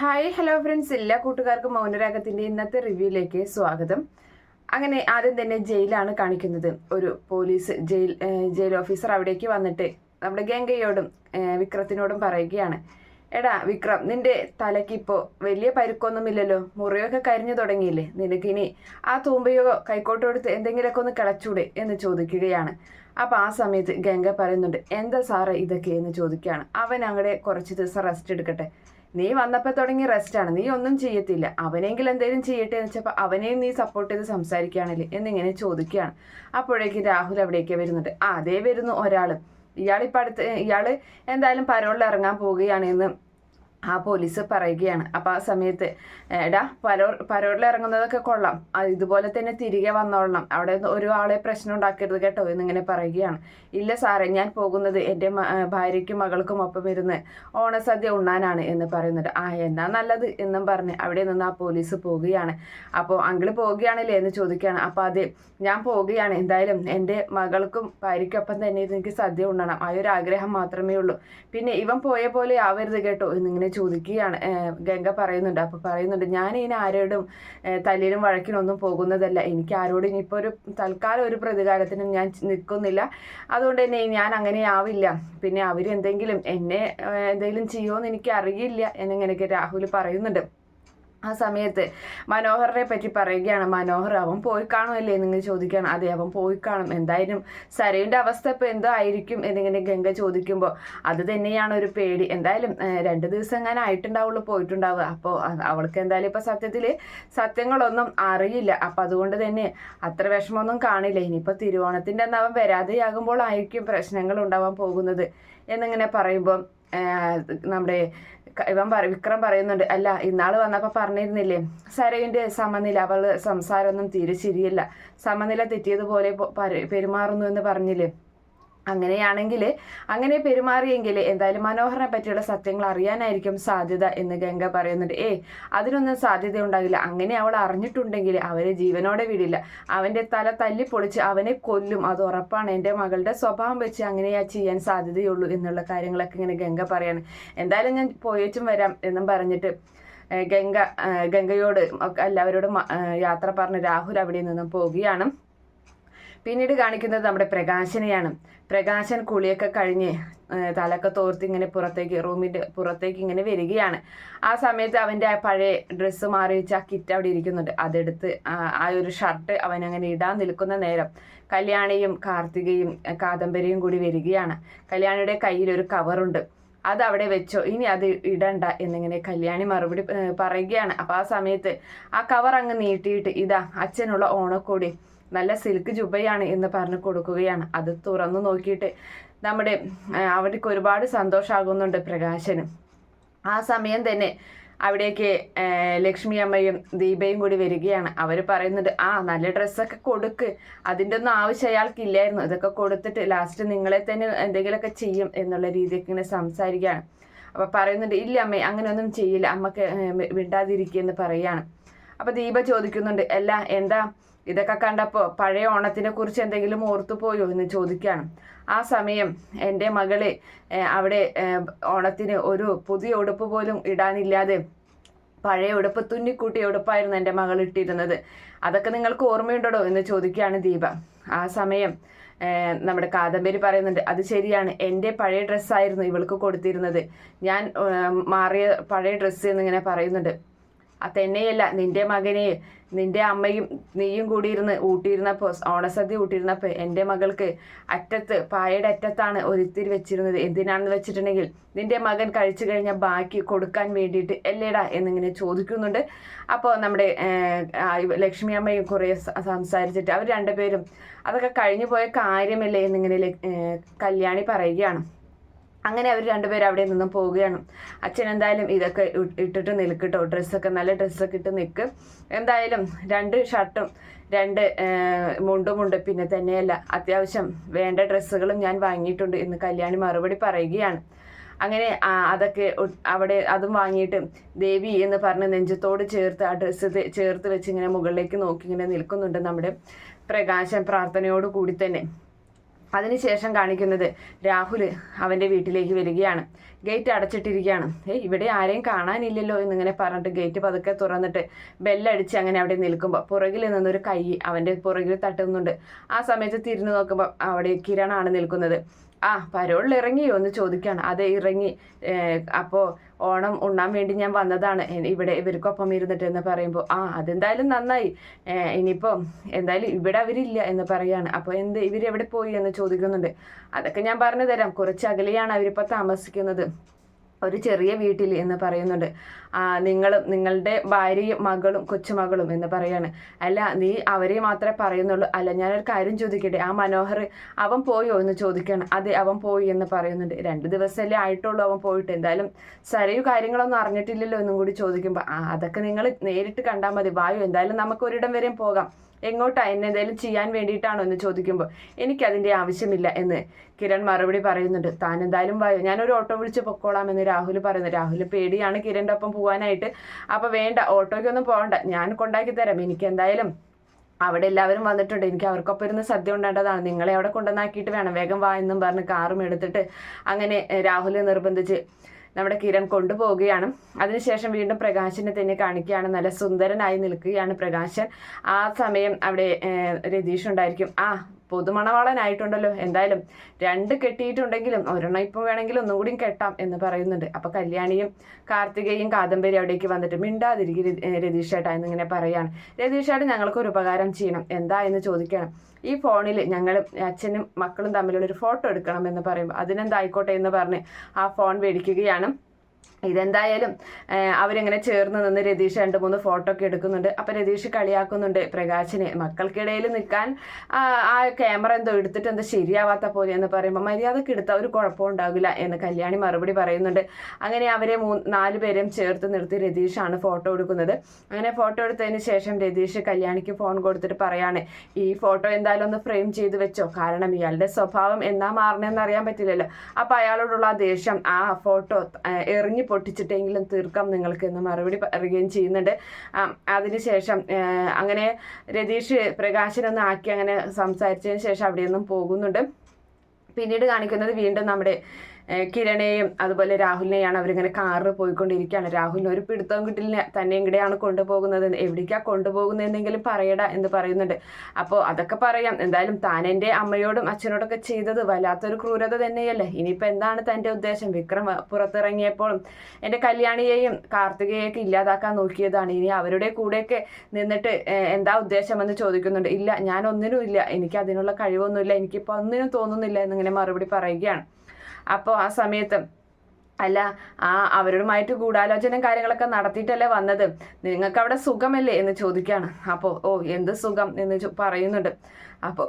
Hi hello friends, എല്ലാ കൂട്ടുകാർക്കും മൗനരാഗത്തിൻ്റെ ഇന്നത്തെ റിവ്യൂയിലേക്ക് സ്വാഗതം. അങ്ങനെ ആദ്യം തന്നെ ജയിലാണ് കാണിക്കുന്നത്. ഒരു പോലീസ് ജയിൽ ഓഫീസർ അവിടേക്ക് വന്നിട്ട് നമ്മുടെ ഗംഗയോടും വിക്രത്തിനോടും പറയുകയാണ്, എടാ വിക്രം, നിന്റെ തലയ്ക്ക് ഇപ്പോൾ വലിയ പരുക്കൊന്നുമില്ലല്ലോ, മുറിയൊക്കെ കരിഞ്ഞു തുടങ്ങിയില്ലേ, നിനക്കിനി ആ തൂമ്പയോ കൈക്കോട്ടെടുത്ത് എന്തെങ്കിലുമൊക്കെ ഒന്ന് കിളച്ചൂടെ എന്ന് ചോദിക്കുകയാണ്. അപ്പം ആ സമയത്ത് ഗംഗ പറയുന്നുണ്ട്, എന്താ സാറേ ഇതൊക്കെ എന്ന് ചോദിക്കുകയാണ്. അവൻ അങ്ങടെ കുറച്ച് ദിവസം റെസ്റ്റ് എടുക്കട്ടെ, നീ വന്നപ്പോൾ തുടങ്ങിയ റെസ്റ്റാണ്, നീ ഒന്നും ചെയ്യത്തില്ല, അവനെങ്കിലും എന്തെങ്കിലും ചെയ്യട്ടെ എന്ന് വെച്ചപ്പോൾ അവനെയും നീ സപ്പോർട്ട് ചെയ്ത് സംസാരിക്കുകയാണല്ലേ എന്നിങ്ങനെ ചോദിക്കുകയാണ്. അപ്പോഴേക്കും രാഹുൽ അവിടേക്ക് വരുന്നുണ്ട്. അതേ വരുന്നു ഒരാൾ, ഇയാൾ എന്തായാലും പരോളിൽ ഇറങ്ങാൻ പോവുകയാണ് എന്ന് ആ പോലീസ് പറയുകയാണ്. അപ്പോൾ ആ സമയത്ത് എടാ പരോളിൽ ഇറങ്ങുന്നതൊക്കെ കൊള്ളാം, ഇതുപോലെ തന്നെ തിരികെ വന്നോളണം, അവിടെ ഒരു ആളെ പ്രശ്നം ഉണ്ടാക്കരുത് കേട്ടോ എന്നിങ്ങനെ പറയുകയാണ്. ഇല്ല സാറേ, ഞാൻ പോകുന്നത് എൻ്റെ ഭാര്യയ്ക്കും മകൾക്കും ഒപ്പം ഇരുന്ന് ഓണസദ്യ ഉണ്ണാനാണ് എന്ന് പറയുന്നുണ്ട്. എന്നാ നല്ലത് എന്നും പറഞ്ഞ് അവിടെ നിന്ന് ആ പോലീസ് പോവുകയാണ്. അപ്പോൾ അങ്കിള് പോവുകയാണല്ലേ എന്ന് ചോദിക്കുകയാണ്. അപ്പോൾ അതെ, ഞാൻ പോവുകയാണ്, എന്തായാലും എൻ്റെ മകൾക്കും ഭാര്യയ്ക്കൊപ്പം തന്നെ എനിക്ക് സദ്യ ഉണ്ണണം, ആ ഒരു ആഗ്രഹം മാത്രമേ ഉള്ളൂ, പിന്നെ ഇവൻ പോയ പോലെ ആവരുത് കേട്ടോ എന്നിങ്ങനെ ചോദിക്കുകയാണ്. ഗംഗ പറയുന്നുണ്ട്. അപ്പോൾ പറയുന്നുണ്ട്, ഞാൻ ഇനി ആരോടും തല്ലിനും വഴക്കിനൊന്നും പോകുന്നതല്ല, എനിക്ക് ആരോടും ഇനിയിപ്പോൾ ഒരു തൽക്കാലം ഒരു പ്രതികാരത്തിനും ഞാൻ നിൽക്കുന്നില്ല, അതുകൊണ്ട് തന്നെ ഞാൻ അങ്ങനെ ആവില്ല, പിന്നെ അവരെന്തെങ്കിലും എന്നെ എന്തെങ്കിലും ചെയ്യുമോയെന്ന് എനിക്ക് അറിയില്ല എന്നിങ്ങനെയൊക്കെ രാഹുൽ പറയുന്നുണ്ട്. ആ സമയത്ത് മനോഹറിനെ പറ്റി പറയുകയാണ്. മനോഹർ, അവൻ പോയി കാണുമല്ലേ എന്നിങ്ങനെ ചോദിക്കുകയാണ്. അതെ, അവൻ പോയി കാണും, എന്തായാലും സരയുടെ അവസ്ഥ ഇപ്പോൾ എന്തോ ആയിരിക്കും എന്നിങ്ങനെ ഗംഗ ചോദിക്കുമ്പോൾ അത് തന്നെയാണ് ഒരു പേടി. എന്തായാലും 2 ദിവസം എങ്ങനെ ആയിട്ടുണ്ടാവുള്ളൂ പോയിട്ടുണ്ടാവുക, അപ്പോൾ അവൾക്ക് എന്തായാലും ഇപ്പോൾ സത്യത്തിൽ സത്യങ്ങളൊന്നും അറിയില്ല, അപ്പം അതുകൊണ്ട് തന്നെ അത്ര വിഷമമൊന്നും കാണില്ല. ഇനിയിപ്പോൾ തിരുവോണത്തിൻ്റെ അന്ന് അവൻ വരാതെയാകുമ്പോൾ ആയിരിക്കും പ്രശ്നങ്ങൾ ഉണ്ടാവാൻ പോകുന്നത് എന്നിങ്ങനെ പറയുമ്പോൾ നമ്മുടെ വിക്രം പറയുന്നുണ്ട്, അല്ല ഇന്നാൾ വന്നപ്പോൾ പറഞ്ഞിരുന്നില്ലേ സരയുടെ സമനില, അവൾ സംസാരമൊന്നും തീരെ ശരിയല്ല, സമനില തെറ്റിയതുപോലെ പെരുമാറുന്നു എന്ന് പറഞ്ഞില്ലേ, അങ്ങനെയാണെങ്കിൽ അങ്ങനെ പെരുമാറിയെങ്കിൽ എന്തായാലും മനോഹറിനെ പറ്റിയുള്ള സത്യങ്ങൾ അറിയാനായിരിക്കും സാധ്യത എന്ന് ഗംഗ പറയുന്നുണ്ട്. അതിനൊന്നും സാധ്യത ഉണ്ടാകില്ല, അങ്ങനെ അവൾ അറിഞ്ഞിട്ടുണ്ടെങ്കിൽ അവരെ ജീവനോടെ വിടില്ല, അവൻ്റെ തല തല്ലിപ്പൊളിച്ച് അവനെ കൊല്ലും, അത് ഉറപ്പാണ്, എൻ്റെ മകളുടെ സ്വഭാവം വെച്ച് അങ്ങനെയാ ചെയ്യാൻ സാധ്യതയുള്ളൂ എന്നുള്ള കാര്യങ്ങളൊക്കെ ഇങ്ങനെ ഗംഗ പറയാണ്. എന്തായാലും ഞാൻ പോയേച്ചും വരാം എന്നും പറഞ്ഞിട്ട് ഗംഗയോട് എല്ലാവരോടും യാത്ര പറഞ്ഞ് രാഹുൽ അവിടെ നിന്നും പോവുകയാണ്. പിന്നീട് കാണിക്കുന്നത് നമ്മുടെ പ്രകാശനെയാണ്. പ്രകാശൻ കുളിയൊക്കെ കഴിഞ്ഞ് തലയൊക്കെ തോർത്തി ഇങ്ങനെ റൂമിൻ്റെ പുറത്തേക്ക് ഇങ്ങനെ വരികയാണ്. ആ സമയത്ത് അവൻ്റെ പഴയ ഡ്രസ്സ് മാറി വെച്ച് ആ കിറ്റ് അവിടെ ഇരിക്കുന്നുണ്ട്. അതെടുത്ത് ആ ഒരു ഷർട്ട് അവൻ അങ്ങനെ ഇടാൻ നിൽക്കുന്ന നേരം കല്യാണിയും കാർത്തികയും കാദംബരിയും കൂടി വരികയാണ്. കല്യാണിയുടെ കയ്യിലൊരു കവറുണ്ട്, അത് അവിടെ വെച്ചോ, ഇനി അത് ഇടണ്ട എന്നിങ്ങനെ കല്യാണി മറുപടി പറയുകയാണ്. അപ്പോൾ ആ സമയത്ത് ആ കവർ അങ്ങ് നീട്ടിയിട്ട്, ഇതാ അച്ഛനുള്ള ഓണക്കോടി, നല്ല സിൽക്ക് ജുബയാണ് എന്ന് പറഞ്ഞ് കൊടുക്കുകയാണ്. അത് തുറന്നു നോക്കിയിട്ട് അവർക്ക് ഒരുപാട് സന്തോഷമാകുന്നുണ്ട് പ്രകാശനും. ആ സമയം തന്നെ അവിടേക്ക് ലക്ഷ്മി അമ്മയും ദീപയും കൂടി വരികയാണ്. അവർ പറയുന്നുണ്ട്, നല്ല ഡ്രസ്സൊക്കെ കൊടുക്ക്, അതിൻ്റെ ഒന്നും ആവശ്യം അയാൾക്കില്ലായിരുന്നു, ഇതൊക്കെ കൊടുത്തിട്ട് ലാസ്റ്റ് നിങ്ങളെ തന്നെ എന്തെങ്കിലുമൊക്കെ ചെയ്യും എന്നുള്ള രീതിയൊക്കെ ഇങ്ങനെ സംസാരിക്കുകയാണ്. അപ്പോൾ പറയുന്നുണ്ട്, ഇല്ല അമ്മേ, അങ്ങനെയൊന്നും ചെയ്യില്ല, അമ്മക്ക് വിടാതിരിക്കുമെന്ന് പറയുകയാണ്. അപ്പോൾ ദീപ ചോദിക്കുന്നുണ്ട്, അല്ല എന്താ ഇതൊക്കെ കണ്ടപ്പോൾ പഴയ ഓണത്തിനെ കുറിച്ച് എന്തെങ്കിലും ഓർത്തുപോയോ എന്ന് ചോദിക്കുകയാണ്. ആ സമയം എൻ്റെ മകള് അവിടെ ഓണത്തിന് ഒരു പുതിയ ഉടുപ്പ് പോലും ഇടാനില്ലാതെ പഴയ ഉടുപ്പ് തുന്നിക്കൂട്ടിയ ഉടുപ്പായിരുന്നു എൻ്റെ മകൾ ഇട്ടിരുന്നത്, അതൊക്കെ നിങ്ങൾക്ക് ഓർമ്മയുണ്ടോ എന്ന് ചോദിക്കുകയാണ് ദീപ. ആ സമയം നമ്മുടെ കാദംബരി പറയുന്നുണ്ട്, അത് ശരിയാണ്, എൻ്റെ പഴയ ഡ്രസ്സായിരുന്നു ഇവൾക്ക് കൊടുത്തിരുന്നത്, ഞാൻ മാറിയ പഴയ ഡ്രസ്സ് എന്നിങ്ങനെ പറയുന്നുണ്ട്. തന്നെയല്ല, നിന്റെ മകനെ നിന്റെ അമ്മയും നീയും കൂടിയിരുന്ന് ഊട്ടിയിരുന്നപ്പോൾ, ഓണസദ്യ ഊട്ടിയിരുന്നപ്പോൾ എൻ്റെ മകൾക്ക് പായയുടെ അറ്റത്താണ് ഒരിത്തിരി വെച്ചിരുന്നത്, എന്തിനാണെന്ന് വെച്ചിട്ടുണ്ടെങ്കിൽ നിന്റെ മകൻ കഴിച്ചു കഴിഞ്ഞാൽ ബാക്കി കൊടുക്കാൻ വേണ്ടിയിട്ട് അല്ലേടാ എന്നിങ്ങനെ ചോദിക്കുന്നുണ്ട്. അപ്പോൾ നമ്മുടെ ലക്ഷ്മി അമ്മയും കുറേ സംസാരിച്ചിട്ട് അവർ രണ്ടുപേരും അതൊക്കെ കഴിഞ്ഞു പോയ കാര്യമല്ലേ എന്നിങ്ങനെ കല്യാണി പറയുകയാണ്. അങ്ങനെ അവർ രണ്ടുപേരും അവിടെ നിന്നും പോവുകയാണ്. അച്ഛൻ എന്തായാലും ഇതൊക്കെ ഇട്ടിട്ട് നിൽക്കട്ടോ, ഡ്രസ്സൊക്കെ നല്ല ഡ്രസ്സൊക്കെ ഇട്ട് നിൽക്ക്, എന്തായാലും 2 ഷർട്ടും 2 മുണ്ടുമുണ്ട്, പിന്നെ തന്നെയല്ല അത്യാവശ്യം വേണ്ട ഡ്രസ്സുകളും ഞാൻ വാങ്ങിയിട്ടുണ്ട് എന്ന് കല്യാണി മറുപടി പറയുകയാണ്. അങ്ങനെ അതൊക്കെ അവിടെ അതും വാങ്ങിയിട്ട് ദേവി എന്ന് പറഞ്ഞ് നെഞ്ചത്തോട് ചേർത്ത് ആ ഡ്രസ്സ് ചേർത്ത് വെച്ച് ഇങ്ങനെ മുകളിലേക്ക് നോക്കി ഇങ്ങനെ നിൽക്കുന്നുണ്ട് നമ്മുടെ പ്രകാശൻ, പ്രാർത്ഥനയോട് കൂടി തന്നെ. അതിനുശേഷം കാണിക്കുന്നത് രാഹുൽ അവൻ്റെ വീട്ടിലേക്ക് വരികയാണ്. ഗേറ്റ് അടച്ചിട്ടിരിക്കുകയാണ്. ഇവിടെ ആരെയും കാണാനില്ലല്ലോ എന്നിങ്ങനെ പറഞ്ഞിട്ട് ഗേറ്റ് പതുക്കെ തുറന്നിട്ട് ബെല്ലടിച്ച് അങ്ങനെ അവിടെ നിൽക്കുമ്പോൾ പുറകിൽ നിന്നൊരു കൈ അവൻ്റെ പുറകിൽ തട്ടുന്നുണ്ട്. ആ സമയത്ത് തിരിഞ്ഞു നോക്കുമ്പോൾ അവിടെ കിരണാണ് നിൽക്കുന്നത്. പരോളിൽ ഇറങ്ങിയോ എന്ന് ചോദിക്കുകയാണ്. അതെ, ഇറങ്ങി. അപ്പോൾ ഓണം ഉണ്ണാൻ വേണ്ടി ഞാൻ വന്നതാണ് ഇവിടെ ഇവർക്കൊപ്പം ഇരുന്നിട്ട് എന്ന് പറയുമ്പോൾ അതെന്തായാലും നന്നായി. ഇനിയിപ്പോൾ എന്തായാലും ഇവിടെ അവരില്ല എന്ന് പറയാണ്. അപ്പോൾ ഇവരെവിടെ പോയി എന്ന് ചോദിക്കുന്നുണ്ട്. അതൊക്കെ ഞാൻ പറഞ്ഞു തരാം. കുറച്ച് അകലെയാണ് അവരിപ്പോൾ താമസിക്കുന്നത്, ഒരു ചെറിയ വീട്ടിൽ എന്ന് പറയുന്നുണ്ട്. നിങ്ങളും നിങ്ങളുടെ ഭാര്യയും മകളും കൊച്ചുമകളും എന്ന് പറയാണ്. അല്ല, നീ അവരെ മാത്രമേ പറയുന്നുള്ളൂ. അല്ല, ഞാനൊരു കാര്യം ചോദിക്കട്ടെ, ആ മനോഹർ അവൻ പോയോ എന്ന് ചോദിക്കുകയാണ്. അതെ, അവൻ പോയി എന്ന് പറയുന്നുണ്ട്. 2 ദിവസമല്ലേ ആയിട്ടുള്ളൂ അവൻ പോയിട്ട്, എന്തായാലും സരയു കാര്യങ്ങളൊന്നും അറിഞ്ഞിട്ടില്ലല്ലോ എന്നും കൂടി ചോദിക്കുമ്പോൾ അതൊക്കെ നിങ്ങൾ നേരിട്ട് കണ്ടാൽ മതി, വായു എന്തായാലും നമുക്ക് ഒരിടം വരെയും പോകാം. എങ്ങോട്ടാ, എന്നെ എന്തെങ്കിലും ചെയ്യാൻ വേണ്ടിയിട്ടാണോ എന്ന് ചോദിക്കുമ്പോൾ എനിക്കതിൻ്റെ ആവശ്യമില്ല എന്ന് കിരൺ മറുപടി പറയുന്നുണ്ട്. താൻ എന്തായാലും വായോ, ഞാനൊരു ഓട്ടോ വിളിച്ച് പൊക്കോളാം എന്ന് രാഹുൽ പറയുന്നു. രാഹുൽ പേടിയാണ് കിരണിൻ്റെ ഒപ്പം പോകാനായിട്ട്. അപ്പോൾ വേണ്ട, ഓട്ടോയ്ക്കൊന്നും പോകണ്ട, ഞാൻ കൊണ്ടാക്കി തരാം. എനിക്ക് എന്തായാലും അവിടെ എല്ലാവരും വന്നിട്ടുണ്ട്, എനിക്ക് അവർക്കൊപ്പം ഇരുന്ന് സദ്യ ഉണ്ടാകേണ്ടതാണ്, നിങ്ങളെ അവിടെ കൊണ്ടുവന്നാക്കിയിട്ട് വേണം, വേഗം വാ എന്നും പറഞ്ഞ് കാറും എടുത്തിട്ട് അങ്ങനെ രാഹുൽ നിർബന്ധിച്ച് നമ്മുടെ കിരൺ കൊണ്ടുപോവുകയാണ്. അതിനുശേഷം വീണ്ടും പ്രകാശനെ തന്നെ കാണിക്കുകയാണ്. നല്ല സുന്ദരനായി നിൽക്കുകയാണ് പ്രകാശൻ. ആ സമയം അവിടെ രതീഷ് ഉണ്ടായിരിക്കും. പുതുമണവാളനായിട്ടുണ്ടല്ലോ, എന്തായാലും 2 കെട്ടിയിട്ടുണ്ടെങ്കിലും ഒരെണ്ണം ഇപ്പം വേണമെങ്കിലും ഒന്നും കൂടിയും കെട്ടാം എന്ന് പറയുന്നുണ്ട്. അപ്പോൾ കല്യാണിയും കാർത്തികയും കാദംബരി അവിടേക്ക് വന്നിട്ട് മിണ്ടാതിരിക്കും രതീഷേട്ടാ എന്നിങ്ങനെ പറയാണ്. രതീഷേട്ടൻ ഞങ്ങൾക്കൊരു ഉപകാരം ചെയ്യണം. എന്താ എന്ന് ചോദിക്കണം. ഈ ഫോണിൽ ഞങ്ങൾ അച്ഛനും മക്കളും തമ്മിലുള്ളൊരു ഫോട്ടോ എടുക്കണം എന്ന് പറയുമ്പോൾ അതിനെന്തായിക്കോട്ടെ എന്ന് പറഞ്ഞ് ആ ഫോൺ മേടിക്കുകയാണ്. ഇതെന്തായാലും അവരിങ്ങനെ ചേർന്ന് നിന്ന് രതീഷ് 2-3 ഫോട്ടോ ഒക്കെ എടുക്കുന്നുണ്ട്. അപ്പം രതീഷ് കളിയാക്കുന്നുണ്ട് പ്രകാശിനെ, മക്കൾക്കിടയിൽ നിൽക്കാൻ ആ ക്യാമറ എന്തോ എടുത്തിട്ട് എന്തോ ശരിയാവാത്ത പോലെ എന്ന് പറയുമ്പോൾ മര്യാദക്ക് എടുത്താൽ ഒരു കുഴപ്പമുണ്ടാകില്ല എന്ന് കല്യാണി മറുപടി പറയുന്നുണ്ട്. അങ്ങനെ അവരെ 4 പേരെയും ചേർത്ത് നിർത്തി രതീഷാണ് ഫോട്ടോ എടുക്കുന്നത്. അങ്ങനെ ഫോട്ടോ എടുത്തതിന് ശേഷം രതീഷ് കല്യാണിക്ക് ഫോൺ കൊടുത്തിട്ട് പറയാണ്, ഈ ഫോട്ടോ എന്തായാലും ഒന്ന് ഫ്രെയിം ചെയ്ത് വെച്ചോ, കാരണം ഇയാളുടെ സ്വഭാവം എന്നാ മാറണമെന്ന് അറിയാൻ പറ്റില്ലല്ലോ. അപ്പം അയാളോടുള്ള ആ ദേഷ്യം ആ ഫോട്ടോ എറിഞ്ഞ് പൊട്ടിച്ചിട്ടെങ്കിലും തീർക്കാം നിങ്ങൾക്ക് എന്ന് മറുപടി പറയുകയും ചെയ്യുന്നുണ്ട്. അതിനുശേഷം അങ്ങനെ രതീഷ് പ്രകാശനൊന്ന് ആക്കി അങ്ങനെ സംസാരിച്ചതിന് ശേഷം അവിടെ നിന്നും പോകുന്നുണ്ട്. പിന്നീട് കാണിക്കുന്നത് വീണ്ടും നമ്മുടെ കിരണേയും അതുപോലെ രാഹുലിനെയാണ്. അവരിങ്ങനെ കാറിൽ പോയിക്കൊണ്ടിരിക്കുകയാണ്. രാഹുലിന് ഒരു പിടുത്തവും കിട്ടില്ല, തന്നെ ഇവിടെയാണ് കൊണ്ടുപോകുന്നത്, എവിടേക്കാണ് കൊണ്ടുപോകുന്നതെന്നെങ്കിലും പറയടാ എന്ന് പറയുന്നുണ്ട്. അപ്പോൾ അതൊക്കെ പറയാം, എന്തായാലും താൻ എൻ്റെ അമ്മയോടും അച്ഛനോടൊക്കെ ചെയ്തത് വല്ലാത്തൊരു ക്രൂരത തന്നെയല്ലേ, ഇനിയിപ്പോൾ എന്താണ് തൻ്റെ ഉദ്ദേശം? വിക്രം പുറത്തിറങ്ങിയപ്പോഴും എൻ്റെ കല്യാണിയെയും കാർത്തികയെയൊക്കെ ഇല്ലാതാക്കാൻ നോക്കിയതാണ്, ഇനി അവരുടെ കൂടെയൊക്കെ നിന്നിട്ട് എന്താ ഉദ്ദേശമെന്ന് ചോദിക്കുന്നുണ്ട്. ഇല്ല, ഞാൻ ഒന്നിനും ഇല്ല, എനിക്ക് അതിനുള്ള കഴിവൊന്നുമില്ല, എനിക്കിപ്പോൾ ഒന്നിനും തോന്നുന്നില്ല എന്നിങ്ങനെ മറുപടി പറയുകയാണ്. അപ്പോൾ ആ സമയത്ത് അല്ല, അവരുമായിട്ട് ഗൂഢാലോചനയും കാര്യങ്ങളൊക്കെ നടത്തിയിട്ടല്ലേ വന്നത്, നിങ്ങൾക്ക് അവിടെ സുഖമല്ലേ എന്ന് ചോദിക്കുകയാണ്. അപ്പോൾ എന്ത് സുഖം എന്ന് പറയുന്നുണ്ട്. അപ്പോൾ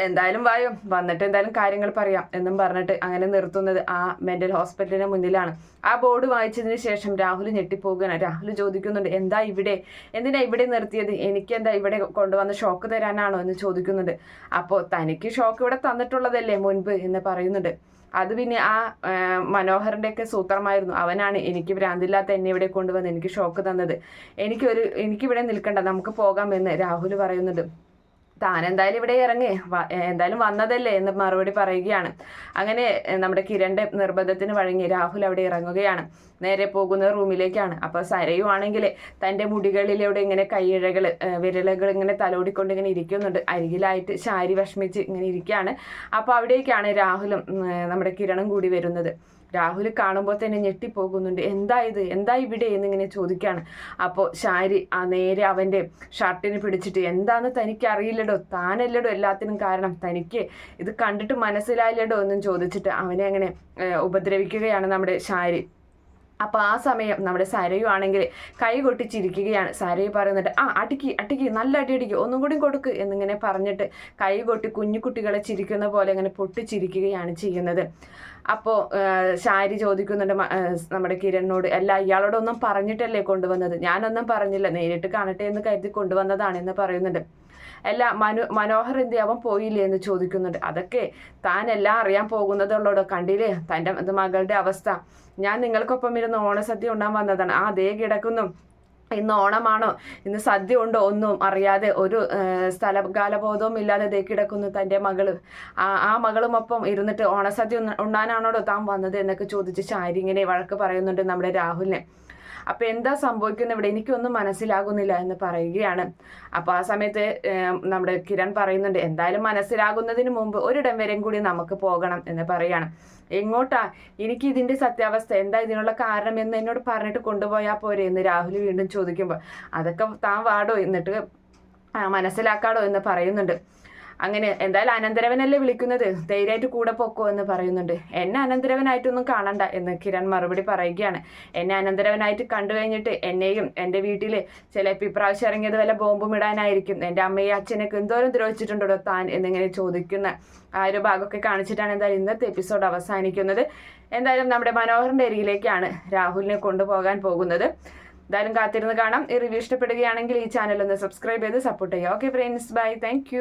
എന്തായാലും വായോ, വന്നിട്ട് എന്തായാലും കാര്യങ്ങൾ പറയാം എന്നും പറഞ്ഞിട്ട് അങ്ങനെ നിർത്തുന്നത് ആ മെൻ്റൽ ഹോസ്പിറ്റലിന് മുന്നിലാണ്. ആ ബോർഡ് വായിച്ചതിന് ശേഷം രാഹുൽ ഞെട്ടിപ്പോവുകയാണ്. രാഹുൽ ചോദിക്കുന്നുണ്ട്, എന്താ ഇവിടെ, എന്തിനാ ഇവിടെ നിർത്തിയത്, എനിക്കെന്താ ഇവിടെ കൊണ്ടുവന്ന് ഷോക്ക് തരാനാണോ എന്ന് ചോദിക്കുന്നുണ്ട്. അപ്പോൾ തനിക്ക് ഷോക്ക് ഇവിടെ തന്നിട്ടുള്ളതല്ലേ മുൻപ് എന്ന് പറയുന്നുണ്ട്. അത് പിന്നെ ആ മനോഹറിൻ്റെയൊക്കെ സൂത്രമായിരുന്നു, അവനാണ് എനിക്ക് ഭ്രാന്തില്ലാത്ത എന്നെ ഇവിടെ കൊണ്ടുവന്ന് എനിക്ക് ഷോക്ക് തന്നത്, എനിക്കിവിടെ നിൽക്കണ്ട, നമുക്ക് പോകാമെന്ന് രാഹുൽ പറയുന്നുണ്ട്. താൻ എന്തായാലും ഇവിടെ ഇറങ്ങി, എന്തായാലും വന്നതല്ലേ എന്ന് മറുപടി പറയുകയാണ്. അങ്ങനെ നമ്മുടെ കിരണിന്റെ നിർബന്ധത്തിന് വഴങ്ങി രാഹുൽ അവിടെ ഇറങ്ങുകയാണ്. നേരെ പോകുന്ന റൂമിലേക്കാണ്. അപ്പോൾ സരയു ആണെങ്കിൽ തൻ്റെ മുടികളിലൂടെ ഇങ്ങനെ വിരലുകൾ ഇങ്ങനെ തലോടിക്കൊണ്ട് ഇങ്ങനെ ഇരിക്കുന്നുണ്ട്. അരികിലായിട്ട് ശാരി വിഷമിച്ച് ഇങ്ങനെ ഇരിക്കുകയാണ്. അപ്പോൾ അവിടേക്കാണ് രാഹുലും നമ്മുടെ കിരണും കൂടി വരുന്നത്. രാഹുൽ കാണുമ്പോൾ തന്നെ ഞെട്ടിപ്പോകുന്നുണ്ട്. എന്താ ഇവിടെ എന്നിങ്ങനെ ചോദിക്കുകയാണ്. അപ്പോൾ ശാരി നേരെ അവൻ്റെ ഷർട്ടിന് പിടിച്ചിട്ട്, എന്താണെന്ന് തനിക്ക് അറിയില്ലടോ, താനല്ലടോ എല്ലാത്തിനും കാരണം, തനിക്ക് ഇത് കണ്ടിട്ട് മനസ്സിലായില്ലടോ എന്നും ചോദിച്ചിട്ട് അവനെ അങ്ങനെ ഉപദ്രവിക്കുകയാണ് നമ്മുടെ ശാരി. അപ്പോൾ ആ സമയം നമ്മുടെ സരയു ആണെങ്കിൽ കൈ കൊട്ടിച്ചിരിക്കുകയാണ്. സരയു പറയുന്നുണ്ട്, അടിക്ക് നല്ല അടിക്ക്, ഒന്നും കൂടി കൊടുക്ക് എന്നിങ്ങനെ പറഞ്ഞിട്ട് കൈ കൊട്ടി കുഞ്ഞു കുട്ടികളെ ചിരിക്കുന്ന പോലെ അങ്ങനെ പൊട്ടിച്ചിരിക്കുകയാണ് ചെയ്യുന്നത്. അപ്പോൾ ശാരി ചോദിക്കുന്നുണ്ട് നമ്മുടെ കിരണിനോട്, അല്ല ഇയാളോടൊന്നും പറഞ്ഞിട്ടല്ലേ കൊണ്ടുവന്നത്? ഞാനൊന്നും പറഞ്ഞില്ല, നേരിട്ട് കാണട്ടെ എന്ന് കരുതി കൊണ്ടുവന്നതാണെന്ന് പറയുന്നുണ്ട്. അല്ല മനോഹർ എന്ത് അവൻ പോയില്ലേ എന്ന് ചോദിക്കുന്നുണ്ട്. അതൊക്കെ താൻ എല്ലാം അറിയാൻ പോകുന്നതുള്ളൂടോ, കണ്ടില്ലേ തൻ്റെ മകളുടെ അവസ്ഥ, ഞാൻ നിങ്ങൾക്കൊപ്പം ഇരുന്ന് ഓണസദ്യ ഉണ്ടാൻ വന്നതാണ്, അതേ കിടക്കുന്നു, ഇന്ന് ഓണമാണോ, ഇന്ന് സദ്യ ഉണ്ടോ, ഒന്നും അറിയാതെ ഒരു സ്ഥലകാലബോധവും ഇല്ലാതെ ദേ കിടക്കുന്നു തൻ്റെ മകള്. ആ മകളുമൊപ്പം ഇരുന്നിട്ട് ഓണസദ്യ ഉണ്ണാനാണോടോ താൻ വന്നത് എന്നൊക്കെ ചോദിച്ച് ശാരി ഇങ്ങനെ വഴക്ക് പറയുന്നുണ്ട് നമ്മുടെ രാഹുലിനെ. അപ്പൊ എന്താ സംഭവിക്കുന്നത് ഇവിടെ, എനിക്കൊന്നും മനസ്സിലാകുന്നില്ല എന്ന് പറയുകയാണ്. അപ്പൊ ആ സമയത്ത് നമ്മുടെ കിരൺ പറയുന്നുണ്ട്, എന്തായാലും മനസ്സിലാകുന്നതിന് മുമ്പ് ഒരിടം വരെയും കൂടി നമുക്ക് പോകണം എന്ന് പറയാണ്. എങ്ങോട്ടാ, എനിക്ക് ഇതിന്റെ സത്യാവസ്ഥ എന്താ, ഇതിനുള്ള കാരണം എന്ന് എന്നോട് പറഞ്ഞിട്ട് കൊണ്ടുപോയാൽ പോരെ എന്ന് രാഹുൽ വീണ്ടും ചോദിക്കുമ്പോൾ, അതൊക്കെ താൻ വാടോ എന്നിട്ട് മനസ്സിലാക്കാടോ എന്ന് പറയുന്നുണ്ട്. അങ്ങനെ എന്തായാലും അനന്തരവനല്ലേ വിളിക്കുന്നത്, ധൈര്യമായിട്ട് കൂടെ പൊക്കോ എന്ന് പറയുന്നുണ്ട്. എന്നെ അനന്തരവനായിട്ടൊന്നും കാണണ്ട എന്ന് കിരൺ മറുപടി പറയുകയാണ്. എന്നെ അനന്തരവനായിട്ട് കണ്ടു കഴിഞ്ഞിട്ട് എന്നെയും എൻ്റെ വീട്ടിൽ ചിലപ്പോൾ ഇപ്രാവശ്യം ഇറങ്ങിയത് വല്ല ബോംബും ഇടാനായിരിക്കും, എൻ്റെ അമ്മയെ അച്ഛനൊക്കെ എന്തോരം ദ്രോഹിച്ചിട്ടുണ്ടോ താൻ എന്നിങ്ങനെ ചോദിക്കുന്ന ആ ഒരു ഭാഗമൊക്കെ കാണിച്ചിട്ടാണ് എന്തായാലും ഇന്നത്തെ എപ്പിസോഡ് അവസാനിക്കുന്നത്. എന്തായാലും നമ്മുടെ മനോഹറിൻ്റെ അരികിലേക്കാണ് രാഹുലിനെ കൊണ്ടുപോകാൻ പോകുന്നത്. എന്തായാലും കാത്തിരുന്ന് കാണാം. ഈ റിവ്യൂ ഇഷ്ടപ്പെടുകയാണെങ്കിൽ ഈ ചാനൽ ഒന്ന് സബ്സ്ക്രൈബ് ചെയ്ത് സപ്പോർട്ട് ചെയ്യുക. Okay friends, by, thank